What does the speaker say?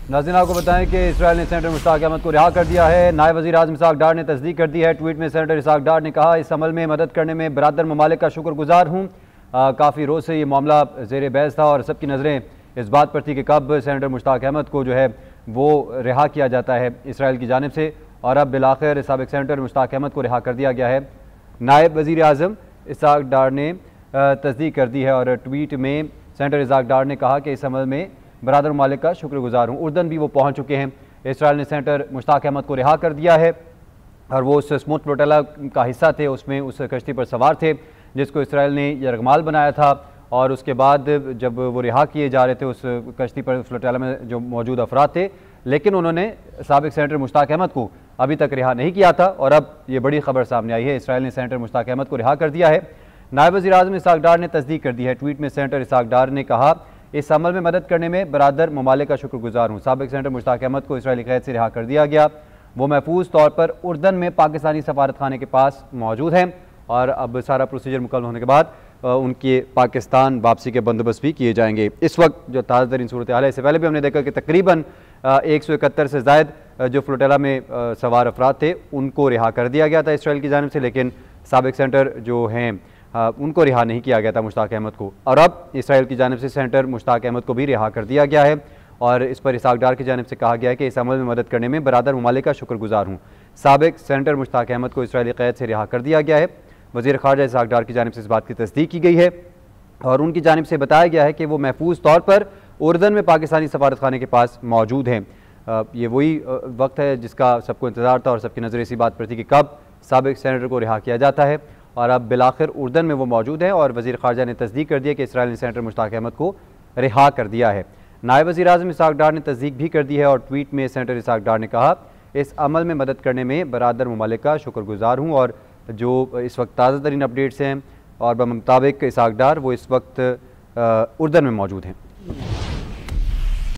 नाज़रीन आपको बताएं कि इसराइल ने सेनेटर मुश्ताक अहमद को रिहा कर दिया है। नायब वज़ीर आज़म इसहाक डार ने तस्दीक कर दी है। ट्वीट में सेनेटर इसहाक डार ने कहा, इस अमल में मदद करने में बरादर ममालिक का शुक्रगुजार हूँ। काफ़ी रोज़ से ये मामला ज़ेर बहस था और सबकी नज़रें इस बात पर थी कि कब सेनेटर मुश्ताक अहमद को जो है वो रिहा किया जाता है इसराइल की जानिब से, और अब बिलाखिर साबिक़ सेनेटर मुश्ताक अहमद को रिहा कर दिया गया है। नायब वज़ीर आज़म इसहाक डार ने तस्दीक कर दी है और ट्वीट में सेनेटर इसहाक डार ने कहा कि इस अमल में बरादर ममालिक का शुक्रगुजार हूँ। उर्दन भी वो पहुँच चुके हैं। इसराइल ने सेनेटर मुश्ताक अहमद को रिहा कर दिया है और वो उस स्मूथ फ्लोटेला का हिस्सा थे, उसमें उस कश्ती पर सवार थे जिसको इसराइल ने यरगमाल बनाया था। और उसके बाद जब वो रिहा किए जा रहे थे उस कश्ती पर, फ्लोटेला में जो मौजूद अफराद थे, लेकिन उन्होंने साबिक़ सेनेटर मुश्ताक अहमद को अभी तक रिहा नहीं किया था। और अब ये बड़ी खबर सामने आई है, इसराइल ने सेनेटर मुश्ताक अहमद को रिहा कर दिया है। नायब वज़ीर आज़म इसहाक डार ने तस्दीक कर दी है। ट्वीट में सेनेटर इसहाक डार ने कहा, इस अमल में मदद करने में बरादर ममालिक का शुक्रगुजार हूँ। साबिक़ सेनेटर मुश्ताक अहमद को इसराइली क़ैद से रिहा कर दिया गया। वो महफूज तौर पर उर्दन में पाकिस्तानी सफारत खाने के पास मौजूद हैं और अब सारा प्रोसीजर मुकम्मल होने के बाद उनकी पाकिस्तान वापसी के बंदोबस्त भी किए जाएंगे। इस वक्त जो ताज़ा तरीन सूरत हाल है, इससे पहले भी हमने देखा कि तकरीबन 171 से ज़ायद जो फ्लोटेला में सवार अफराद थे उनको रिहा कर दिया गया था इसराइल की जानिब से, लेकिन साबिक़ सेनेटर जो हैं उनको रिहा नहीं किया गया था मुश्ताक अहमद को। और अब इसराइल की जानिब से सेनेटर मुश्ताक अहमद को भी रिहा कर दिया गया है और इस पर इसहाक डार की जानिब से कहा गया है कि इस अमल में मदद करने में बरादर ममालिक का शुक्रगुजार हूँ। साबिक़ सेनेटर मुश्ताक अहमद को इसराइली क़ैद से रिहा कर दिया गया है। वज़ीर ख़ारजा इसहाक डार की जानिब से इस बात की तस्दीक की गई है और उनकी जानिब से बताया गया है कि वो महफूज तौर पर उर्दन में पाकिस्तानी सफारत खाने के पास मौजूद हैं। ये वही वक्त है जिसका सबको इंतज़ार था और सबकी नज़र इसी बात पर थी कि कब साबिक़ सेनेटर को रिहा किया जाता है, और अब बिलाखिर उर्दन में वो मौजूद है और वज़ीर ख़ारजा ने तस्दीक कर दिया कि इसराइल ने सेनेटर मुश्ताक अहमद को रिहा कर दिया है। नायब वज़ीर आज़म इसहाक डार ने तस्दीक भी कर दी है और ट्वीट में सेनेटर इसहाक डार ने कहा, इस अमल में मदद करने में बरादर ममालिक का शुक्रगुजार हूँ। और जो इस वक्त ताज़ा तरीन अपडेट्स हैं और मुताबिक इसहाक डार वो इस वक्त उर्दन में मौजूद हैं।